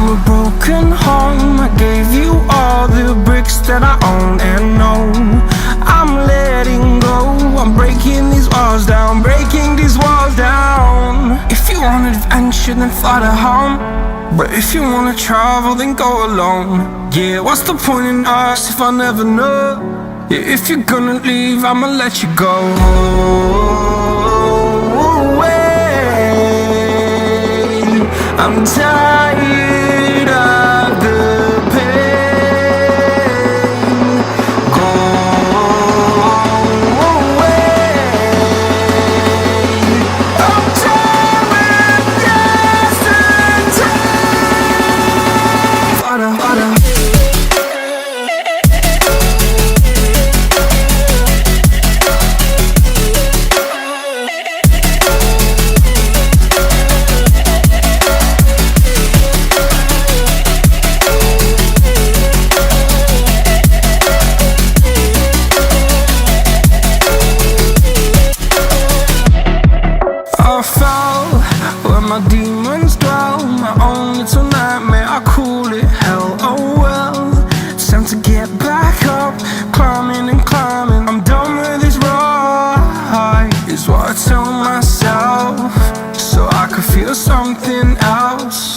I'm a broken home. I gave you all the bricks that I own and know. I'm letting go. I'm breaking these walls down, breaking these walls down. If you want adventure, then fly to home. But if you wanna travel, then go alone. Yeah, what's the point in us if I never know? Yeah, if you're gonna leave, I'ma let you go. I'm tired of the pain. Go away. I'm tired with yesterday. Harder, harder. I fell where my demons dwell. My own little nightmare, I call it hell. Oh well, it's time to get back up. Climbing and climbing, I'm done with this ride, is what I tell myself, so I could feel something else.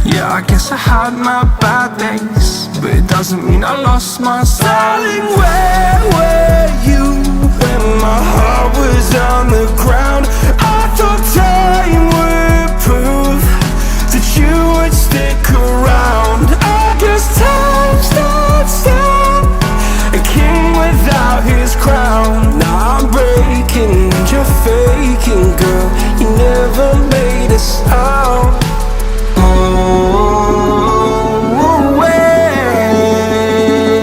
Yeah, I guess I had my bad days, but it doesn't mean I lost my style. Darling, where were you when my heart was on the ground? I thought time would prove that you would stick around. I guess time stood still, a king without his crown. Now I'm breaking, you're faking, girl. You never made a sound.